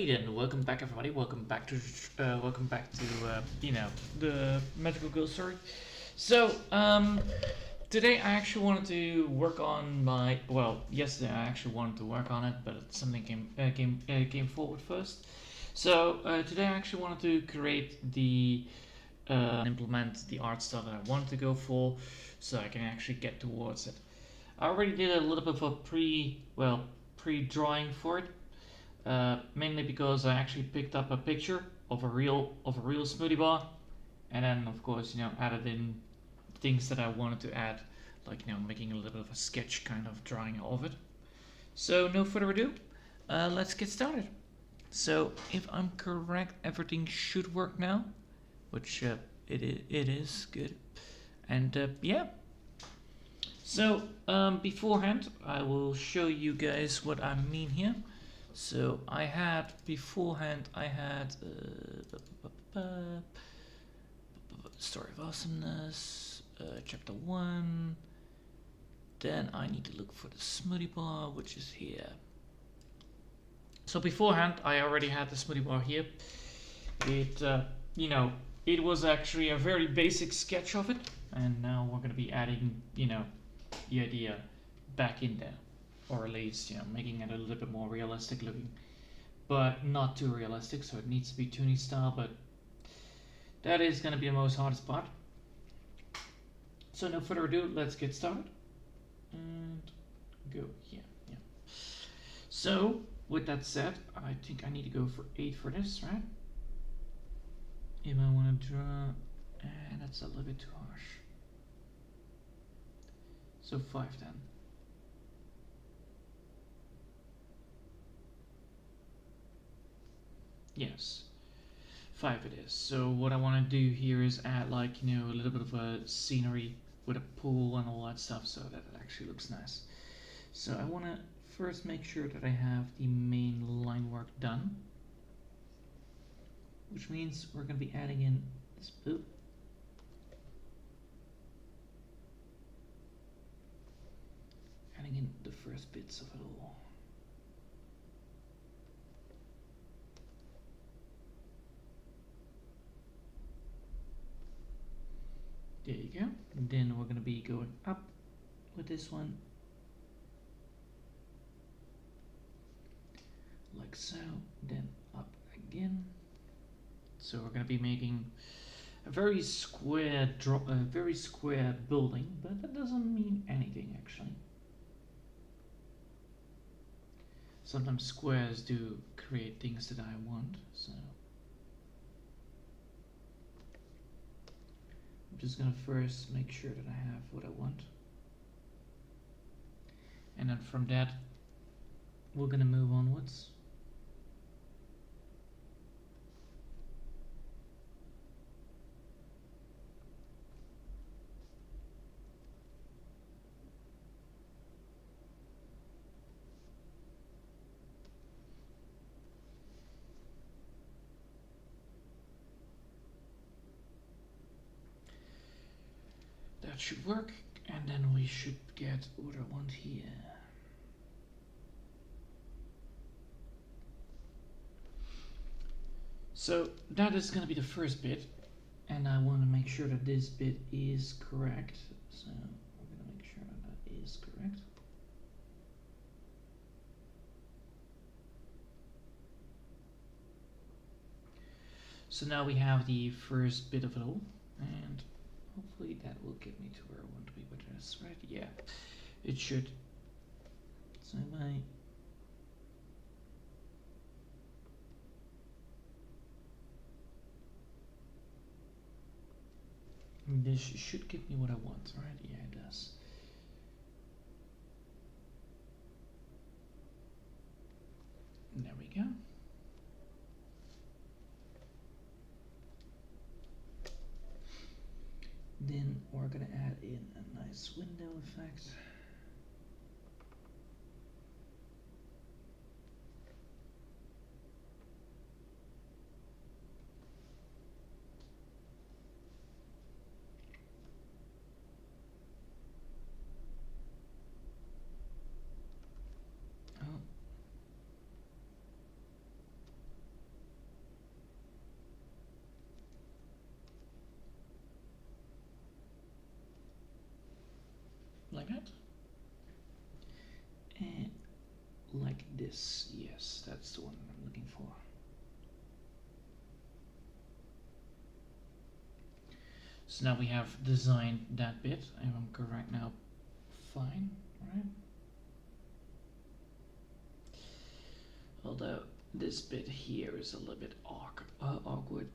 Alrighty then, welcome back everybody. Welcome back to the Magical Girl story. So today I actually wanted to work on my yesterday I actually wanted to work on it, but something came forward first. So today I actually wanted to create the implement the art style that I wanted to go for, so I can actually get towards it. I already did a little bit of a pre-drawing for it. Mainly because I actually picked up a picture of a real smoothie bar, and then of course added in things that I wanted to add, like making a little bit of a sketch kind of drawing of it. So no further ado, let's get started. So if I'm correct, everything should work now, which it is good, and yeah. So beforehand, I will show you guys what I mean here. So I had Story of Awesomeness, chapter 1. Then I need to look for the smoothie bar, which is here. So beforehand, I already had the smoothie bar here. It was actually a very basic sketch of it, and now we're going to be adding, the idea back in there. Or at least, making it a little bit more realistic looking, but not too realistic, so it needs to be Toonie style, but that is going to be the most hardest part. So no further ado, let's get started and go here. Yeah. So with that said, I think I need to go for 8 for this, right? If I want to draw, and that's a little bit too harsh. So 5 then. Yes, 5 it is. So what I want to do here is add a little bit of a scenery with a pool and all that stuff, so that it actually looks nice. So I want to first make sure that I have the main line work done, which means we're going to be adding in this boot. Adding in the first bits of it all. There you go. And then we're going to be going up with this one, like so, then up again. So we're going to be making a very square building, but that doesn't mean anything actually. Sometimes squares do create things that I want, so I'm just gonna first make sure that I have what I want, and then from that we're gonna move onwards. That should work, and then we should get what I want here. So that is going to be the first bit, and I want to make sure that this bit is correct. So we're going to make sure that that is correct. So now we have the first bit of it all, and hopefully that will get me to where I want to be with this, right? Yeah, it should. So this should give me what I want, right? Yeah, it does. There we go. Then we're gonna add in a nice window effect. like that. And like this. Yes, that's the one I'm looking for. So now we have designed that bit. If I'm correct now, fine, right? Although this bit here is a little bit awkward.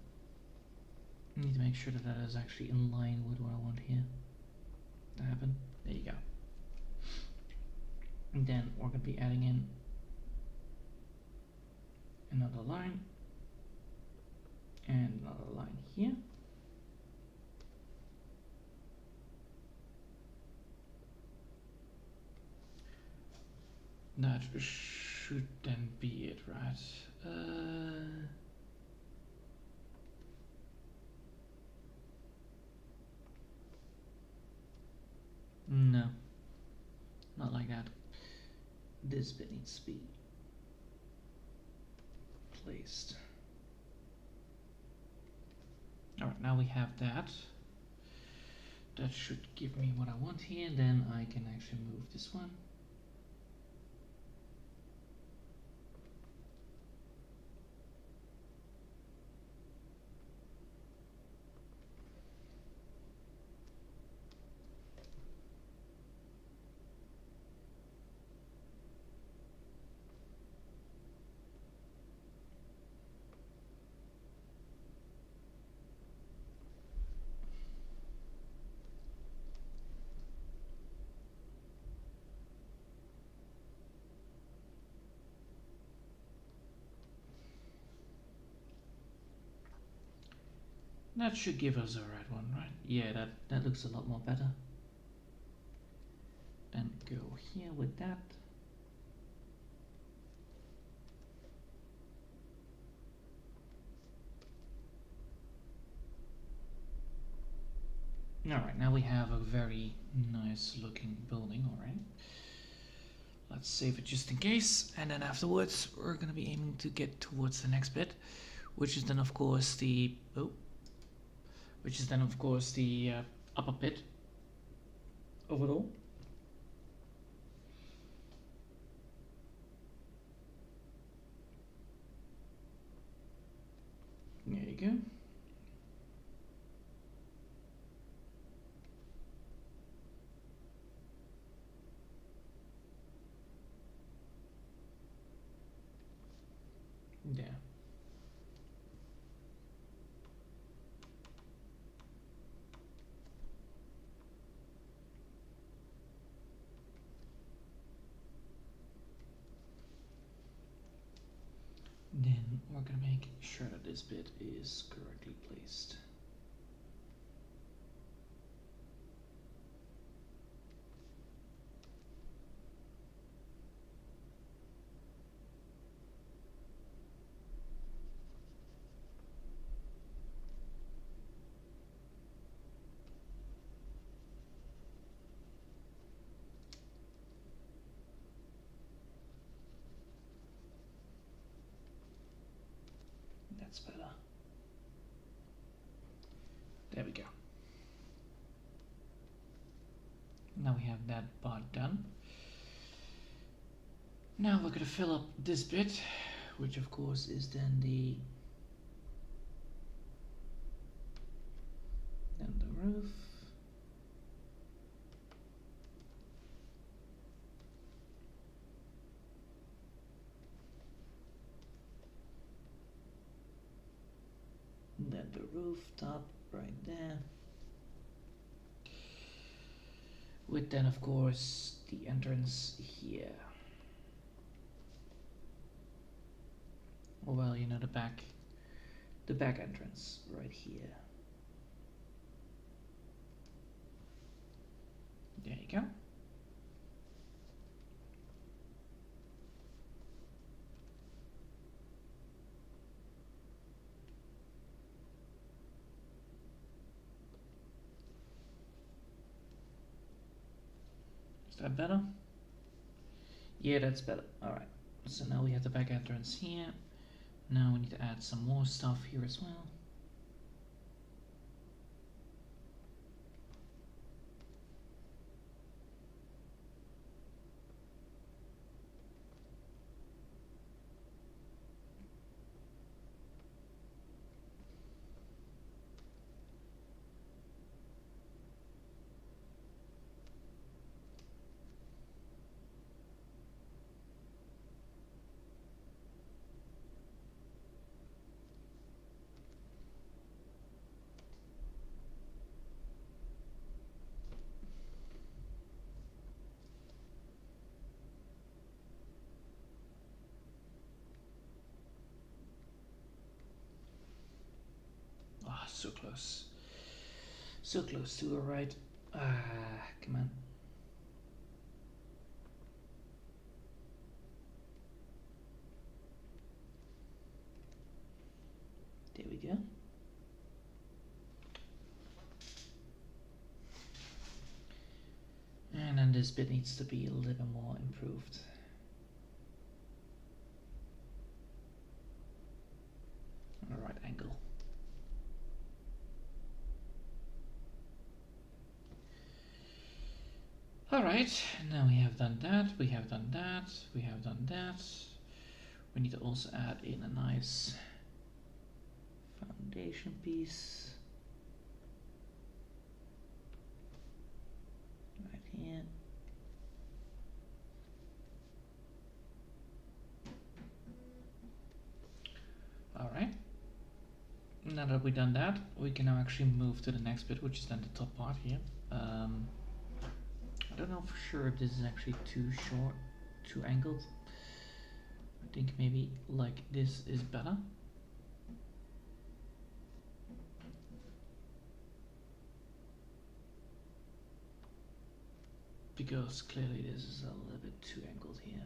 I need to make sure that that is actually in line with what I want here to happen. There you go. And then we're going to be adding in another line and another line here. That should then be it, right? No, not like that. This bit needs to be placed. Alright, now we have that. That should give me what I want here. Then I can actually move this one. That should give us a red one, right? Yeah, that looks a lot more better. Then go here with that. Alright, now we have a very nice looking building, alright. Let's save it just in case, and then afterwards we're gonna be aiming to get towards the next bit, which is then of course the upper pit of it all. There you go. There. Then we're gonna make sure that this bit is correctly placed. That's better. There we go. Now we have that part done. Now we're gonna fill up this bit, which of course is then the roof. Then the rooftop right there. With then of course the entrance here. Well, you know, the back entrance right here. There you go. Is that better? Yeah, that's better. Alright. So now we have the back entrance here. Now we need to add some more stuff here as well. close. So close to a right. Ah, come on. There we go. And then this bit needs to be a little more improved. On the right angle. Alright, now we have done that, we have done that, we have done that. We need to also add in a nice foundation piece. Right here. Alright. Now that we've done that, we can now actually move to the next bit, which is then the top part here. I don't know for sure if this is actually too short, too angled. I think maybe like this is better. Because clearly this is a little bit too angled here.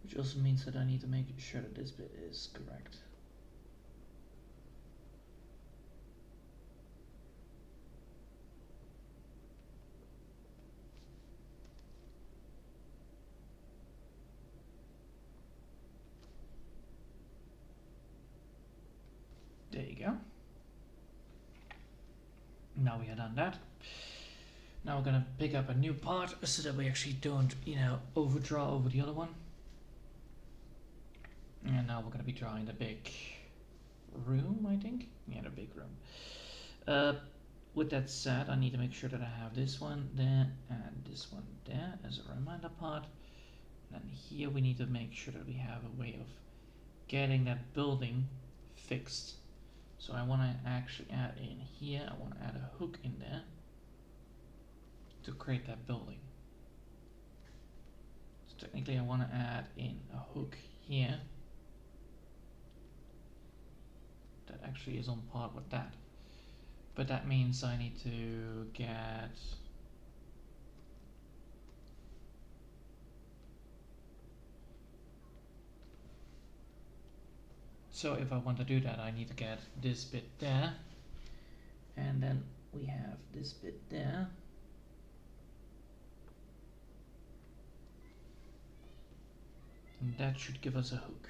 Which also means that I need to make sure that this bit is correct. There you go. Now we have done that. Now we're gonna pick up a new part so that we actually don't, overdraw over the other one. And now we're gonna be drawing the big room, I think. Yeah, the big room. With that said, I need to make sure that I have this one there and this one there as a reminder part. And then here we need to make sure that we have a way of getting that building fixed. So I want to actually add in here, I want to add a hook in there to create that building. So technically I want to add in a hook here that actually is on par with that. But that means I need to get so if I want to do that, I need to get this bit there, and then we have this bit there. And that should give us a hook.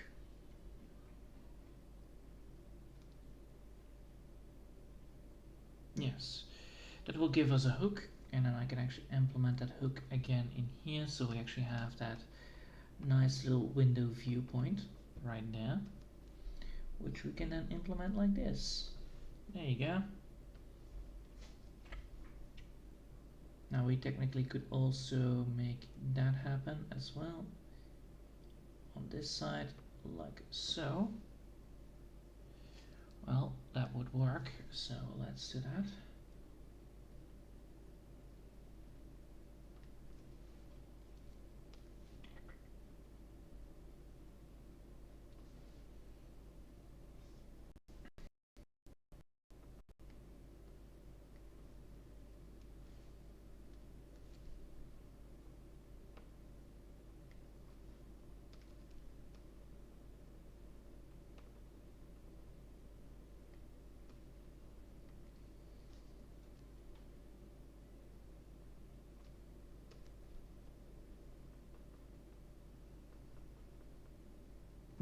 Yes, that will give us a hook, and then I can actually implement that hook again in here, so we actually have that nice little window viewpoint right there, which we can then implement like this. There you go. Now we technically could also make that happen as well on this side, like so. Well, that would work, so let's do that.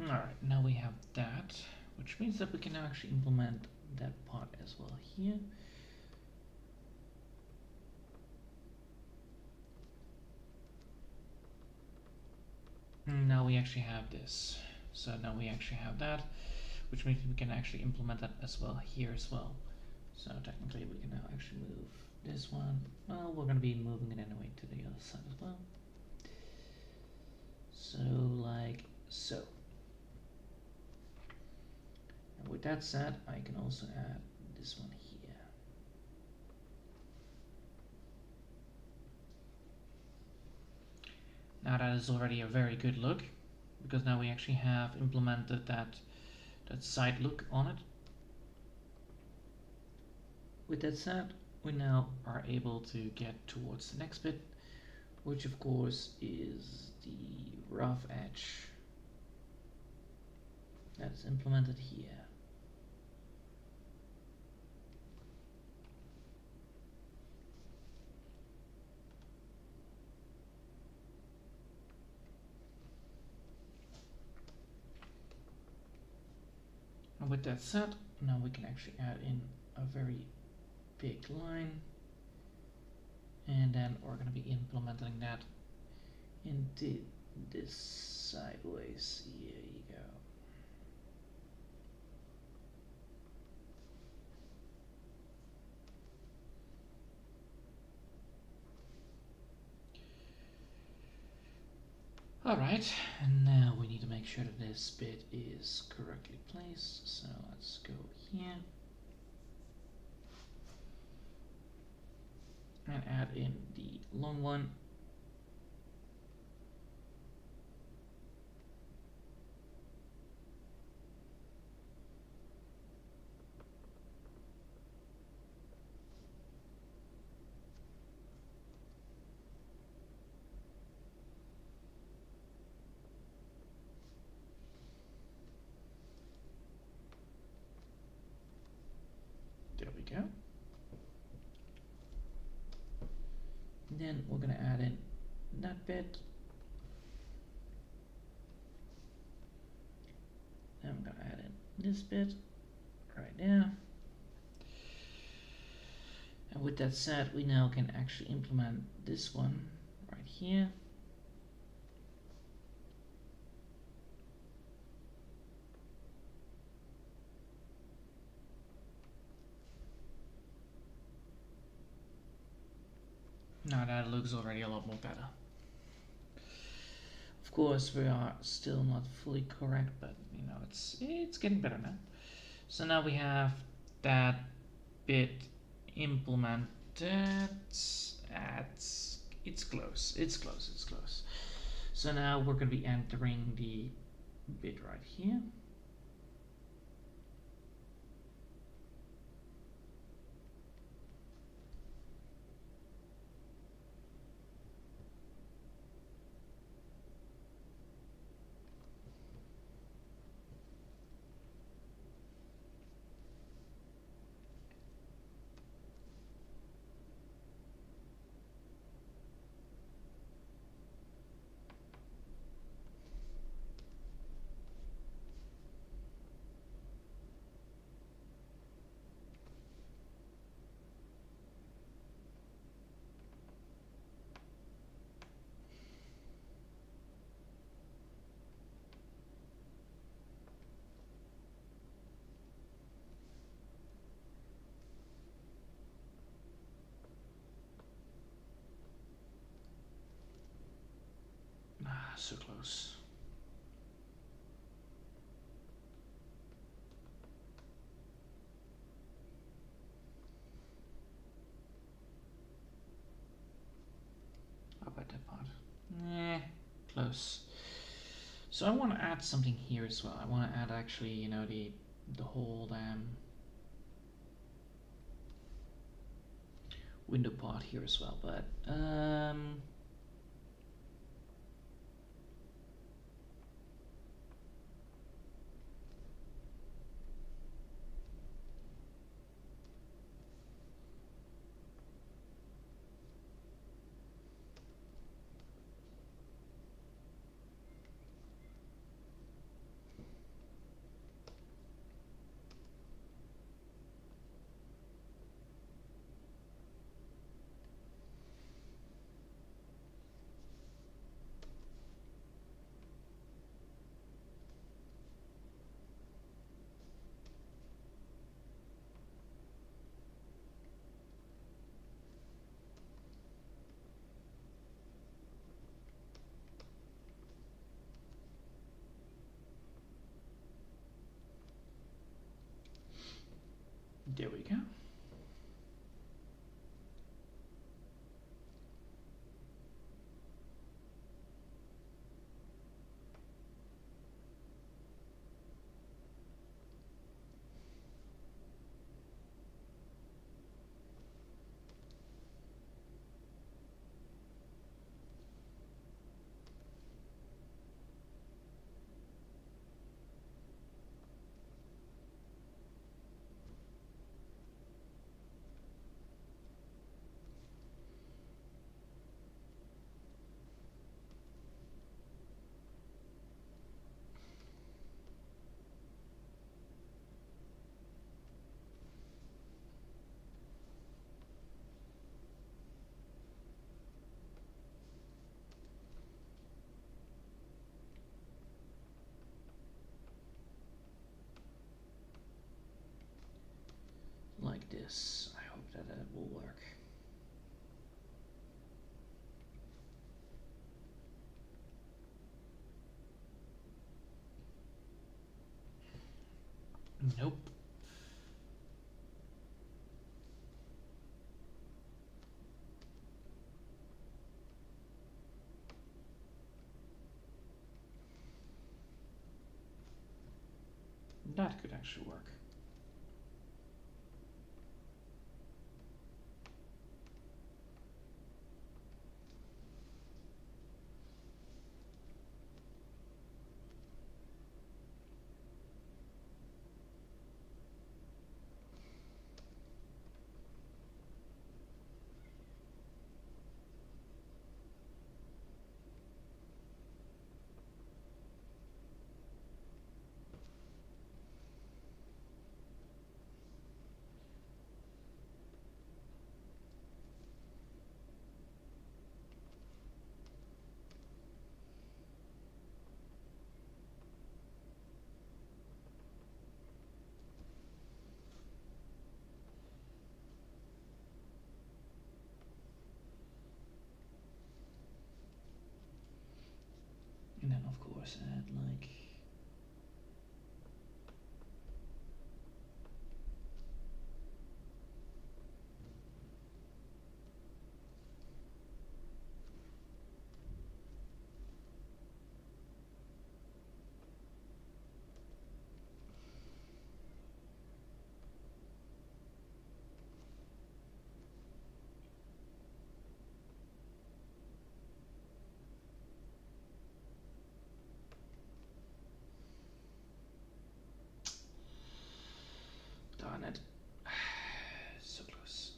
Alright, now we have that, which means that we can now actually implement that part as well here. Now we actually have this. So now we actually have that, which means we can actually implement that as well here as well. So technically we can now actually move this one. Well, we're going to be moving it anyway to the other side as well. So like so. And with that said, I can also add this one here. Now that is already a very good look, because now we actually have implemented that side look on it. With that said, we now are able to get towards the next bit, which of course is the rough edge that's implemented here. And with that said, now we can actually add in a very big line, and then we're going to be implementing that into this sideways. Here you go. Alright, and now we need to make sure that this bit is correctly placed, so let's go here and add in the long one. There we go. Then we're going to add in that bit. Then I'm going to add in this bit right there. And with that said, we now can actually implement this one right here. Now that looks already a lot more better. Of course, we are still not fully correct, but you know, it's getting better now. So now we have that bit implemented. It's close. It's close. So now we're going to be entering the bit right here. So close. How about that part? Close. So I want to add something here as well. I want to add actually, you know, the whole window part here as well, but there we go. like this. I hope that it will work. Nope. That could actually work. And then of course add like darn it. So close.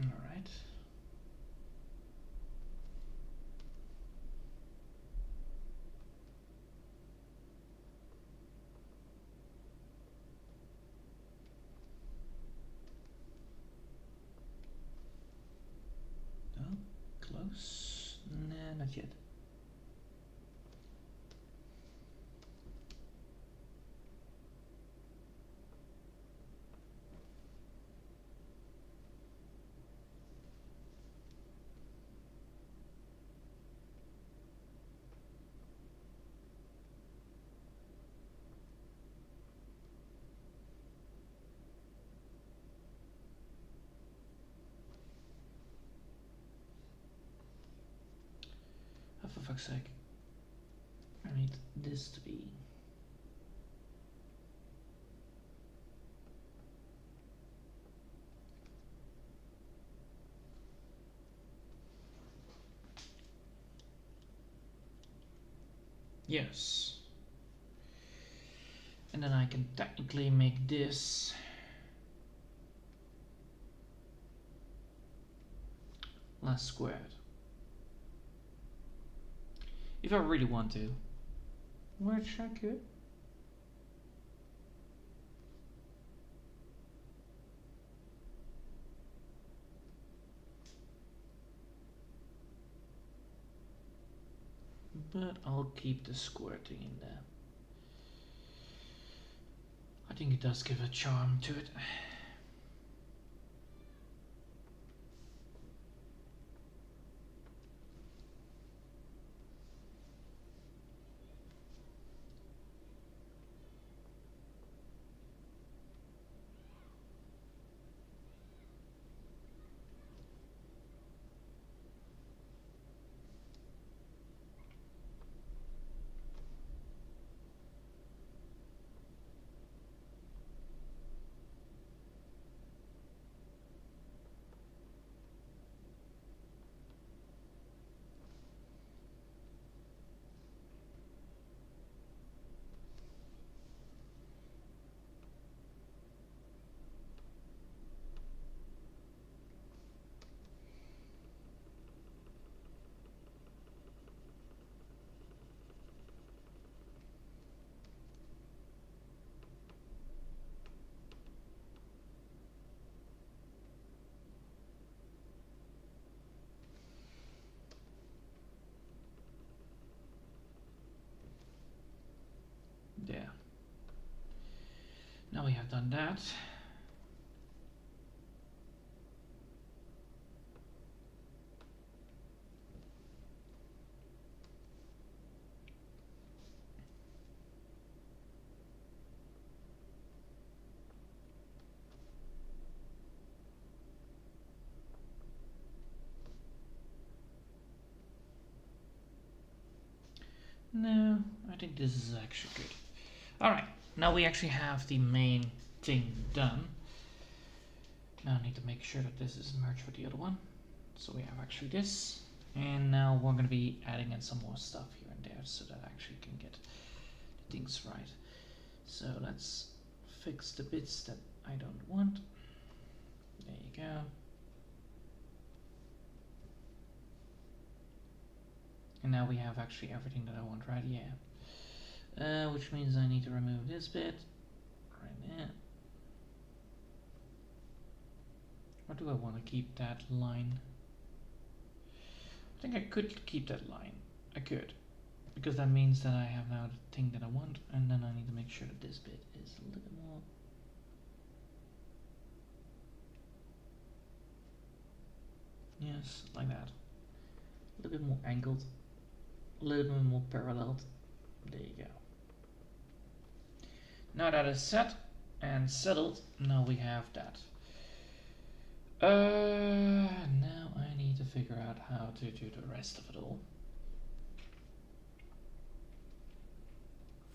Alright. No, close. Nah, not yet. Oh, for fuck's sake. I need this to be. Yes. And then I can technically make this less squared. If I really want to. Which I could. But I'll keep the square thing in there. I think it does give a charm to it. Now we have done that. No, I think this is actually good. Alright, now we actually have the main thing done. Now I need to make sure that this is merged with the other one. So we have actually this. And now we're going to be adding in some more stuff here and there so that I actually can get the things right. So let's fix the bits that I don't want. There you go. And now we have actually everything that I want, right? Yeah. Which means I need to remove this bit right there. Or do I want to keep that line? I think I could keep that line. I could. Because that means that I have now the thing that I want, and then I need to make sure that this bit is a little bit more. Yes, like that. A little bit more angled. A little bit more paralleled. There you go. Now that is set and settled, now we have that. Now I need to figure out how to do the rest of it all.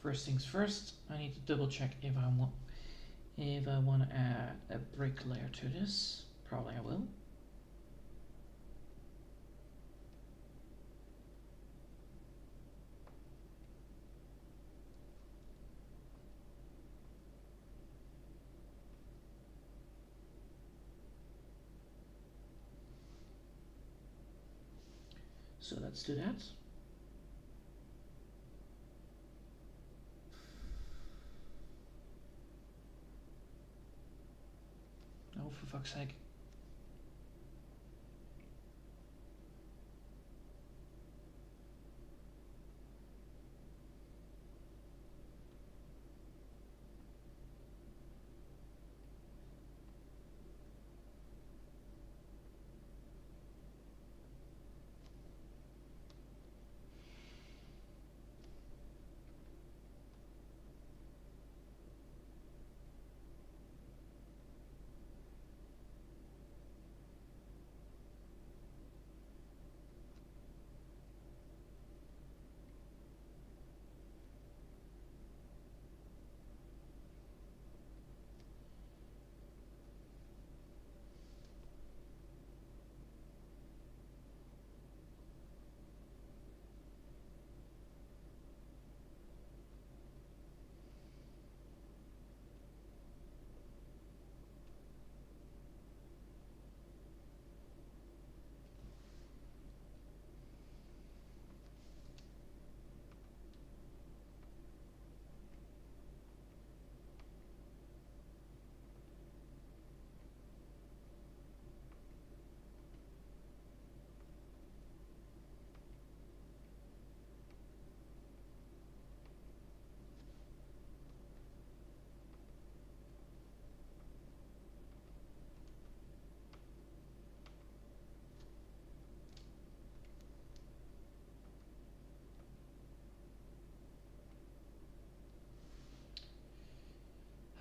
First things first, I need to double check if I want to add a brick layer to this. Probably I will. So let's do that. Oh, for fuck's sake.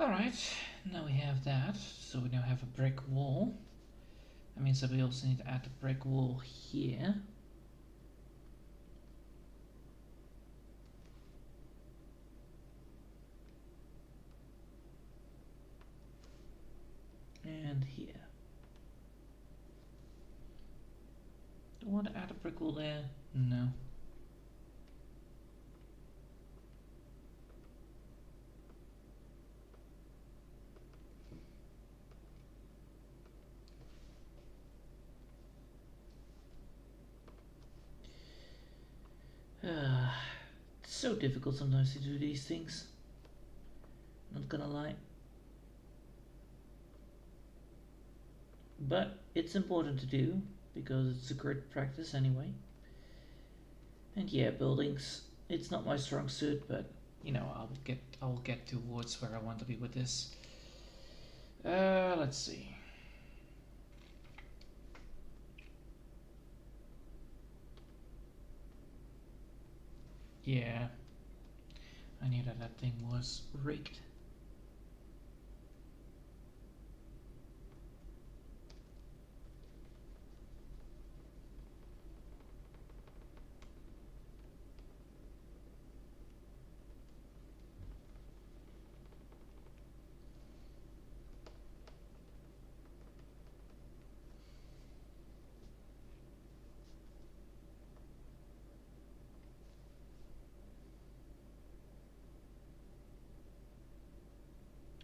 Alright, now we have that. So we now have a brick wall. That means that we also need to add the brick wall here. And here. Do I want to add a brick wall there? No. It's so difficult sometimes to do these things. Not gonna lie. But it's important to do because it's a great practice anyway. And yeah, buildings, it's not my strong suit, but you know, I'll get towards where I want to be with this. Let's see. Yeah, I knew that that thing was rigged.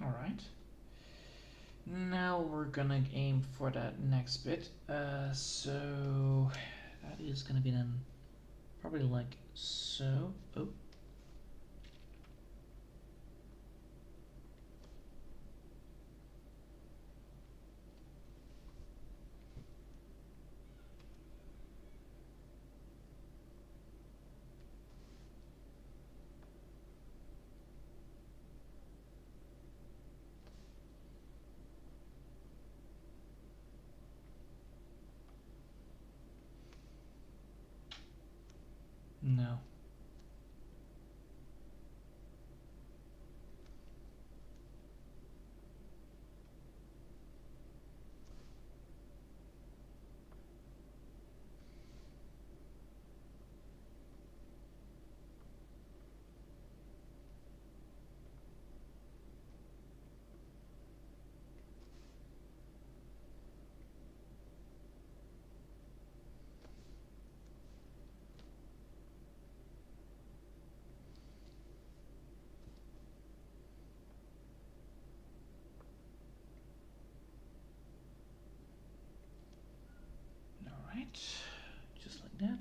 All right. Now we're gonna aim for that next bit. So that is gonna be then probably like so. Oh. No. All right. Just like that.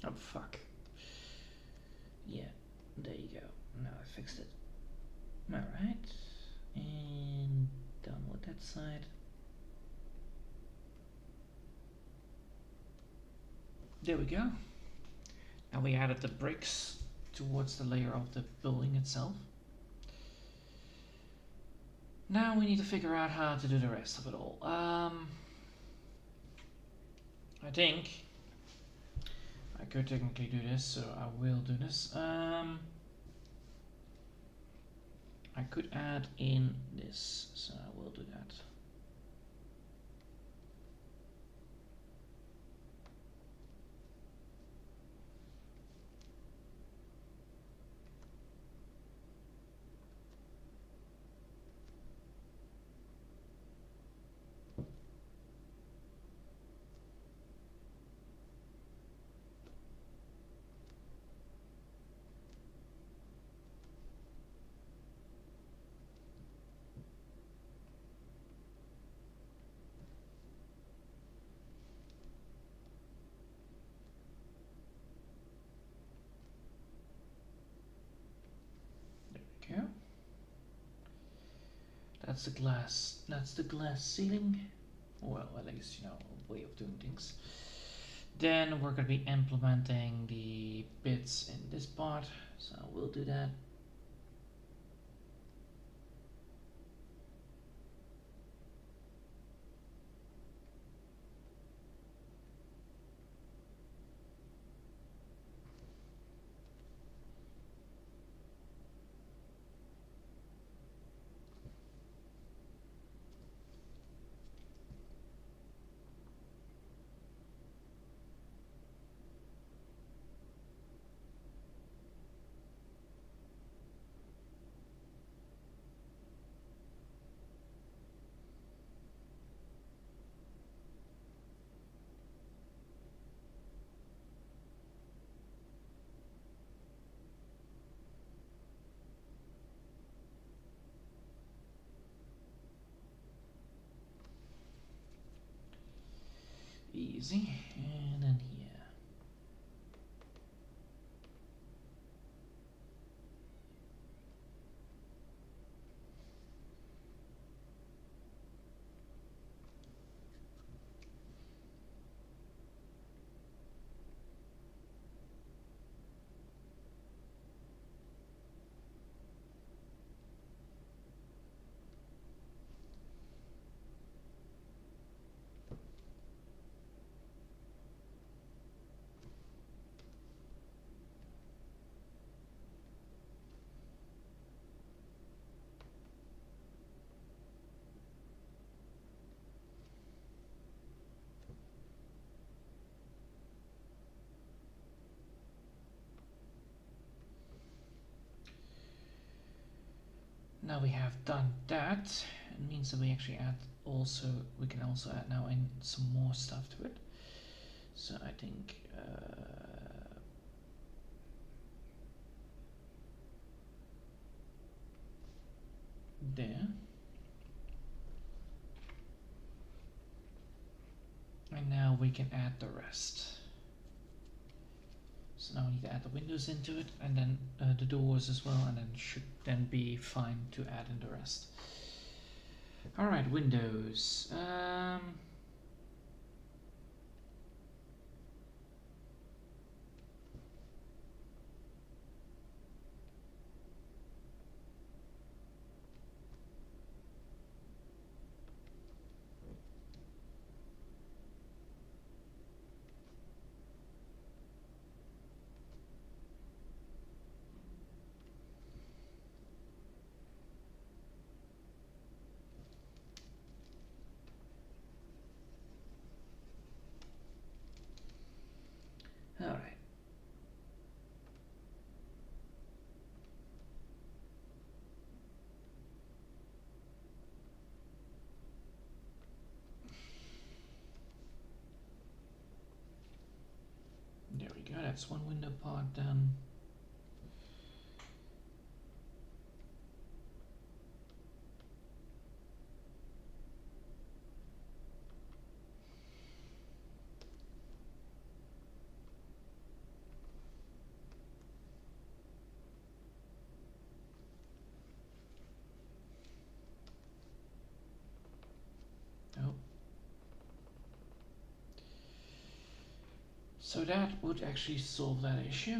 Oh fuck. Yeah, there you go. Now I fixed it. Alright. And done with that side. There we go. Now we added the bricks towards the layer of the building itself. Now we need to figure out how to do the rest of it all. I think I could technically do this, so I will do this. I could add in this, so I will do that. There we go. That's the glass. That's the glass ceiling. Well, at least you know a way of doing things. Then we're going to be implementing the bits in this part, so we'll do that. easy. And then here. Now we have done that. It means that we actually add also, we can also add now in some more stuff to it. So I think there. And now we can add the rest. So now we need to add the windows into it, and then the doors as well, and then should then be fine to add in the rest. All right, windows. All right. There we go. That's one window part done. Oh. So that would actually solve that issue.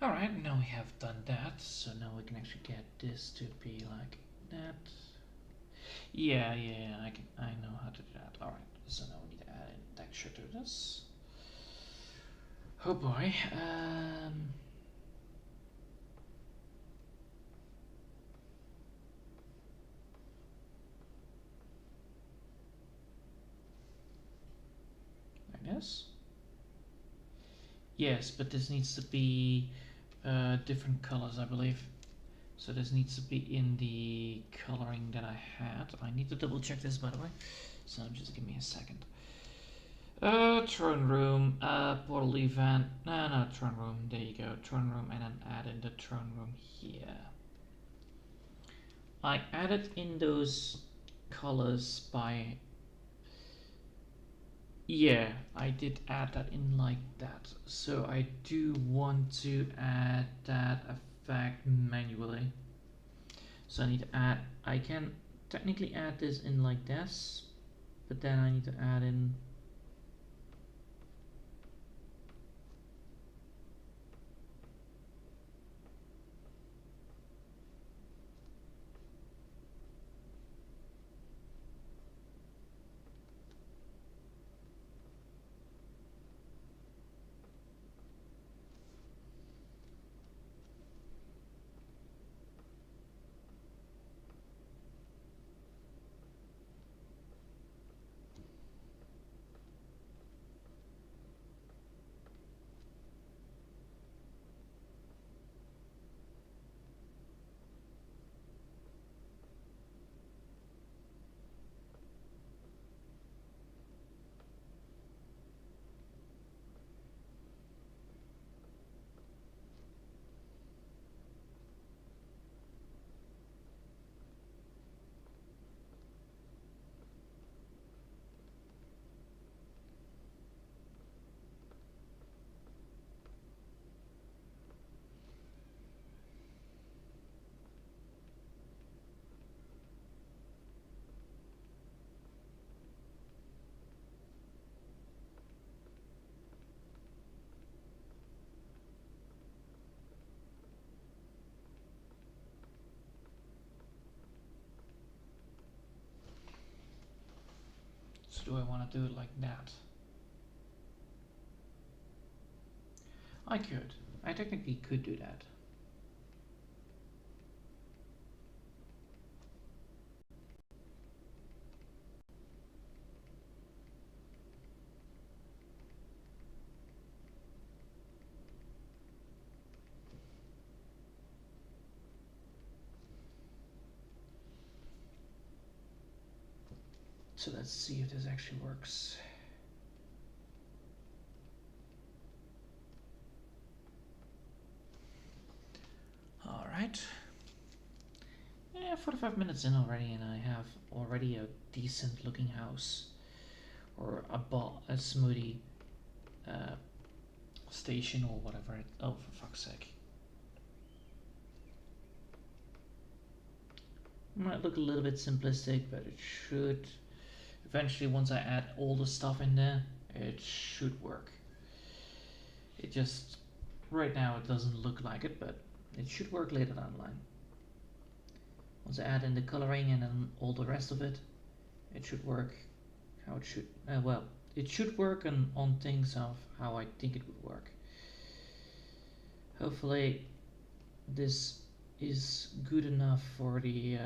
Alright, now we have done that, so now we can actually get this to be like that. Yeah, I know how to do that. Alright, so now we need to add a texture to this. Oh boy. Like this. Yes, but this needs to be different colors, I believe. So this needs to be in the coloring that I had. I need to double check this, by the way. So just give me a second. Throne room, portal event. No, throne room. There you go, throne room, and then add in the throne room here. I added in those colors by. Yeah, I did add that in like that. So I do want to add that effect manually. So I need to add, I can technically add this in like this, but then I need to add in do I want to do it like that? I could. I technically could do that. So let's see if this actually works. All right. Yeah, 45 minutes in already, and I have already a decent looking house. Or a smoothie station or whatever. Oh, for fuck's sake. Might look a little bit simplistic, but it should eventually, once I add all the stuff in there, it should work. It just right now it doesn't look like it, but it should work later down the line. Once I add in the coloring and then all the rest of it, it should work how it should. Well, it should work on things of how I think it would work. Hopefully this is good enough for the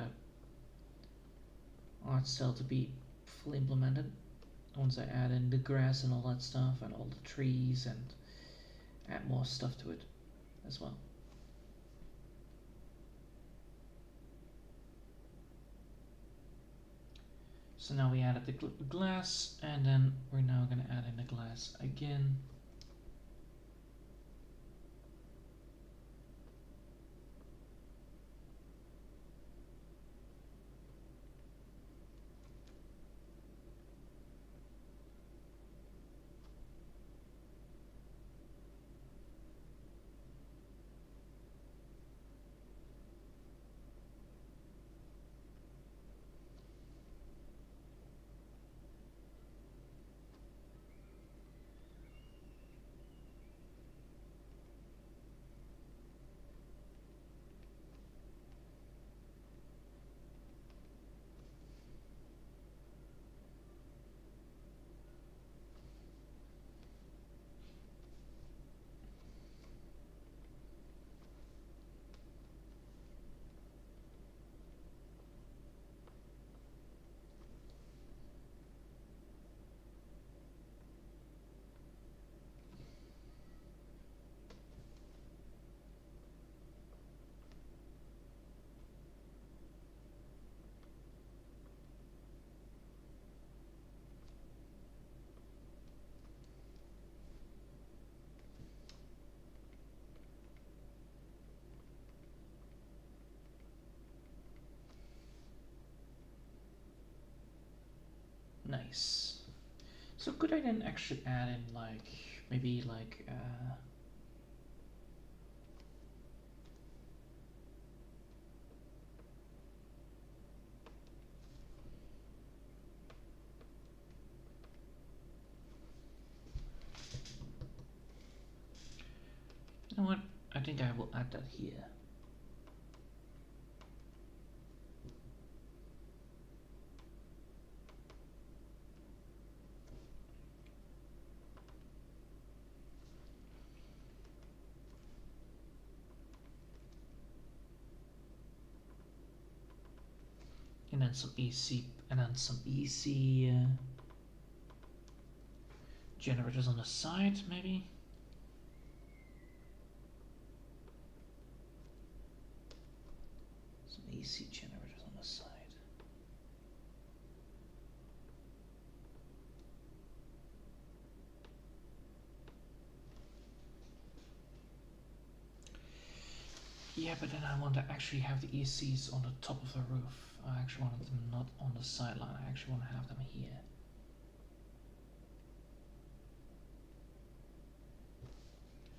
art style to be fully implemented. Once I add in the grass and all that stuff and all the trees and add more stuff to it as well. So now we added the glass, and then we're now going to add in the glass again. Nice. So could I then actually add in like maybe like you know what? I think I will add that here. And then some AC, and then some EC generators on the side, maybe. Some AC generators on the side. Yeah, but then I want to actually have the ECs on the top of the roof. I actually want them not on the sideline. I actually want to have them here.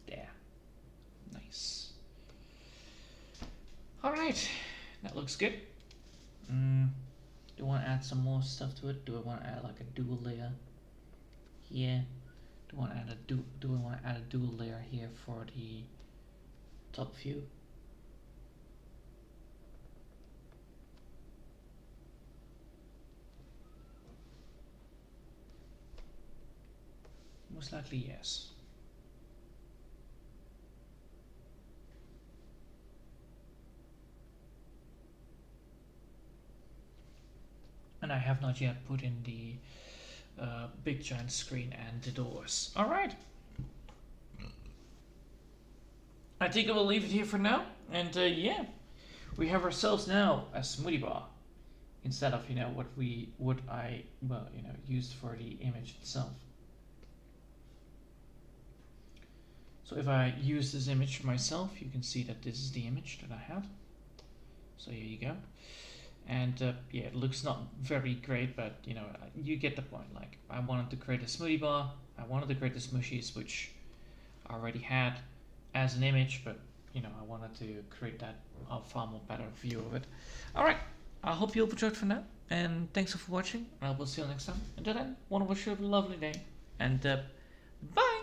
There. Nice. Alright, that looks good. Do I want to add some more stuff to it? Do I want to add like a dual layer here? Do I want to add a dual layer here for the top view? Most likely yes. And I have not yet put in the big giant screen and the doors. Alright. I think I will leave it here for now. And yeah, we have ourselves now a smoothie bar. Instead of, what I used for the image itself. So if I use this image for myself, you can see that this is the image that I have. So here you go. And yeah, it looks not very great, but you get the point. Like, I wanted to create a smoothie bar. I wanted to create the smooshies, which I already had as an image, but I wanted to create that far more better view of it. All right. I hope you all enjoyed for now, and thanks for watching. I will see you next time. Until then, want to wish you a lovely day, and bye!